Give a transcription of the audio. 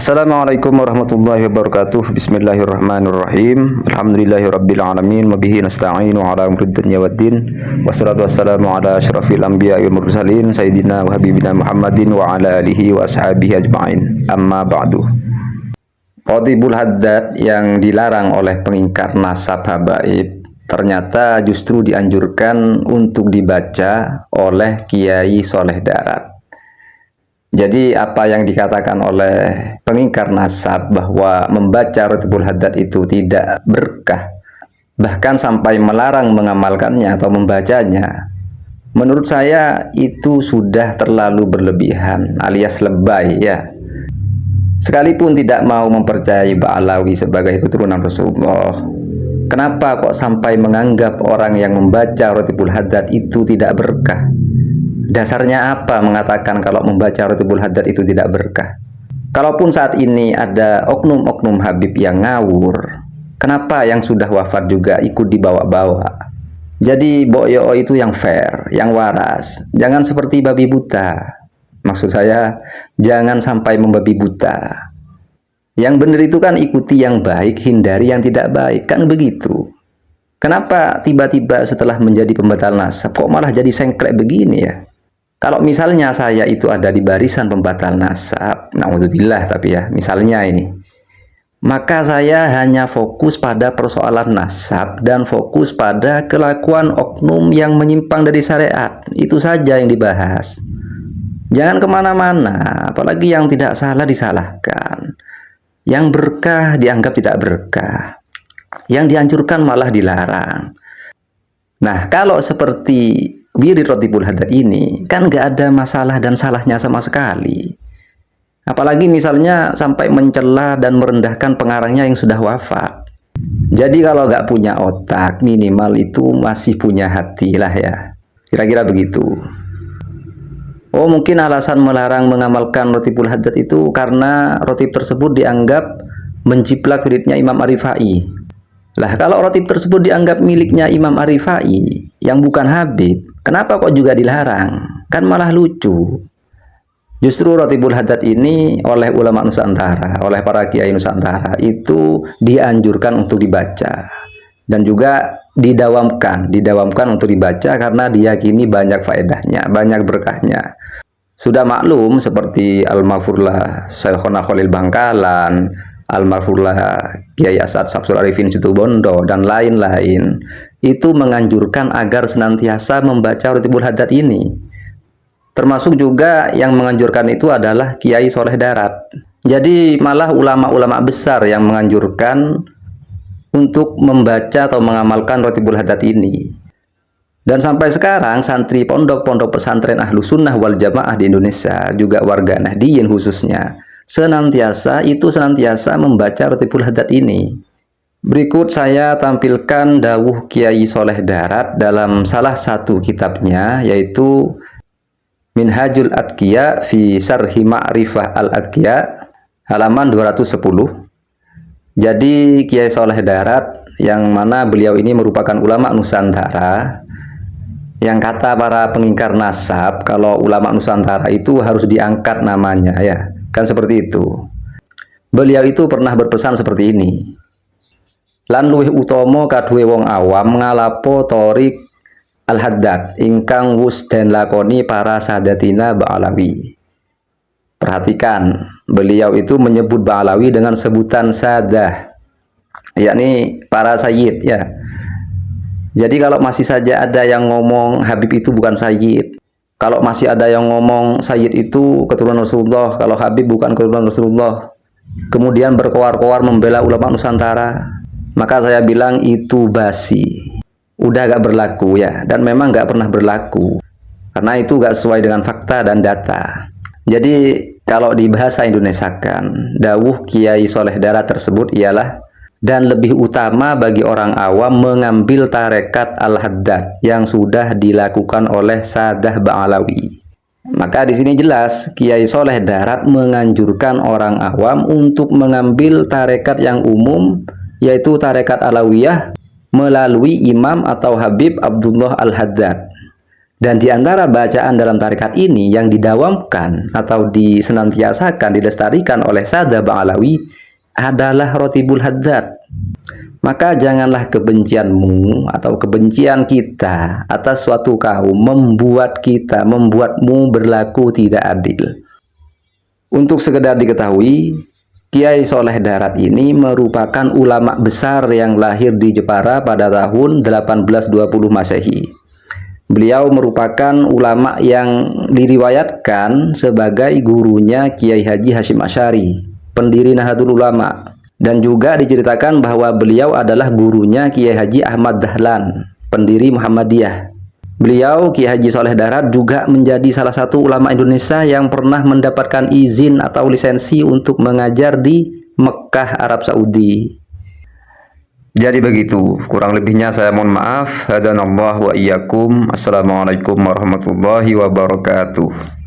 Assalamualaikum warahmatullahi wabarakatuh. Bismillahirrahmanirrahim. Alhamdulillahirabbil alamin wa bihi nasta'inu ala umrid dunya waddin. Wassalatu wassalamu ala asyrafil anbiya'i wal mursalin sayyidina wa habibina Muhammadin wa ala alihi wa ashabihi ajma'in. Amma ba'du. Qadhibul Haddad yang dilarang oleh pengingkar nasab habaib ternyata justru dianjurkan untuk dibaca oleh Kiai Soleh Darat. Jadi apa yang dikatakan oleh pengingkar nasab bahwa membaca Ratibul Haddad itu tidak berkah, bahkan sampai melarang mengamalkannya atau membacanya, menurut saya itu sudah terlalu berlebihan alias lebay ya. Sekalipun tidak mau mempercayai Ba'alawi sebagai keturunan Rasulullah, kenapa kok sampai menganggap orang yang membaca Ratibul Haddad itu tidak berkah? Dasarnya apa mengatakan kalau membaca Ratibul Haddad itu tidak berkah? Kalaupun saat ini ada oknum-oknum Habib yang ngawur, kenapa yang sudah wafat juga ikut dibawa-bawa? Jadi Boyo itu yang fair, yang waras. Jangan seperti babi buta. Maksud saya, jangan sampai membabi buta. Yang benar itu kan ikuti yang baik, hindari yang tidak baik. Kan begitu. Kenapa tiba-tiba setelah menjadi pembatal nasab kok malah jadi sengklek begini ya? Kalau misalnya saya itu ada di barisan pembatal nasab, naudzubillah tapi ya, misalnya ini, maka saya hanya fokus pada persoalan nasab dan fokus pada kelakuan oknum yang menyimpang dari syariat. Itu saja yang dibahas. Jangan kemana-mana, apalagi yang tidak salah disalahkan. Yang berkah dianggap tidak berkah. Yang dianjurkan malah dilarang. Nah, kalau seperti wirid Ratibul Haddad ini kan nggak ada masalah dan salahnya sama sekali. Apalagi misalnya sampai mencela dan merendahkan pengarangnya yang sudah wafat. Jadi kalau nggak punya otak, minimal itu masih punya hati lah ya. Kira-kira begitu. Oh, mungkin alasan melarang mengamalkan Ratibul Haddad itu karena ratib tersebut dianggap menjiplak wiridnya Imam Arifai. Lah kalau ratib tersebut dianggap miliknya Imam Arifai yang bukan Habib, kenapa kok juga dilarang? Kan malah lucu. Justru Ratibul Haddad ini oleh ulama Nusantara, oleh para kiai Nusantara itu dianjurkan untuk dibaca dan juga didawamkan untuk dibaca karena diyakini banyak faedahnya, banyak berkahnya. Sudah maklum seperti Al-Mafurlah Syekhona Khalil Bangkalan, Al-Mafurlah Kiai Asad Samsul Arifin Situbondo dan lain-lain itu menganjurkan agar senantiasa membaca Ratibul Haddad ini. Termasuk juga yang menganjurkan itu adalah Kiai Soleh Darat. Jadi malah ulama-ulama besar yang menganjurkan untuk membaca atau mengamalkan Ratibul Haddad ini. Dan sampai sekarang santri pondok-pondok pesantren Ahlu Sunnah wal Jamaah di Indonesia, juga warga Nahdliyin khususnya, senantiasa membaca Ratibul Haddad ini. Berikut saya tampilkan dawuh Kiai Soleh Darat dalam salah satu kitabnya, yaitu Minhajul Atqiya fi Syarhi Ma'rifah Al-Atqiya, halaman 210. Jadi Kiai Soleh Darat, yang mana beliau ini merupakan ulama Nusantara, yang kata para pengingkar nasab kalau ulama Nusantara itu harus diangkat namanya ya, kan seperti itu. Beliau itu pernah berpesan seperti ini: lan luwih utama kaduwe wong awam ngalapo torik Al-Haddad ingkang wus den lakoni para sadatina Ba'alawi. Perhatikan, beliau itu menyebut Ba'alawi dengan sebutan sadah, yakni para sayyid ya. Jadi kalau masih saja ada yang ngomong Habib itu bukan sayyid, kalau masih ada yang ngomong sayyid itu keturunan Rasulullah, kalau Habib bukan keturunan Rasulullah, kemudian berkoar-koar membela ulama Nusantara, maka saya bilang itu basi, udah gak berlaku ya, dan memang gak pernah berlaku karena itu gak sesuai dengan fakta dan data. Jadi kalau di bahasa Indonesia kan, dawuh Kiai Soleh Darat tersebut ialah, dan lebih utama bagi orang awam mengambil tarekat Al-Haddad yang sudah dilakukan oleh Sadah Ba'alawi. Maka di sini jelas Kiai Soleh Darat menganjurkan orang awam untuk mengambil tarekat yang umum, yaitu tarekat Alawiyah melalui Imam atau Habib Abdullah Al-Haddad. Dan di antara bacaan dalam tarekat ini yang didawamkan atau disenantiasakan, dilestarikan oleh Sada Ba'alawi adalah Rotibul Haddad. Maka janganlah kebencianmu atau kebencian kita atas suatu kaum membuatmu berlaku tidak adil. Untuk sekedar diketahui, Kiai Soleh Darat ini merupakan ulama besar yang lahir di Jepara pada tahun 1820 Masehi. Beliau merupakan ulama yang diriwayatkan sebagai gurunya Kiai Haji Hasyim Asy'ari, pendiri Nahdlatul Ulama. Dan juga diceritakan bahwa beliau adalah gurunya Kiai Haji Ahmad Dahlan, pendiri Muhammadiyah. Beliau, Kiai Haji Soleh Darat, juga menjadi salah satu ulama Indonesia yang pernah mendapatkan izin atau lisensi untuk mengajar di Mekah, Arab Saudi. Jadi begitu, kurang lebihnya saya mohon maaf. Hadanallah wa iyyakum. Assalamualaikum warahmatullahi wabarakatuh.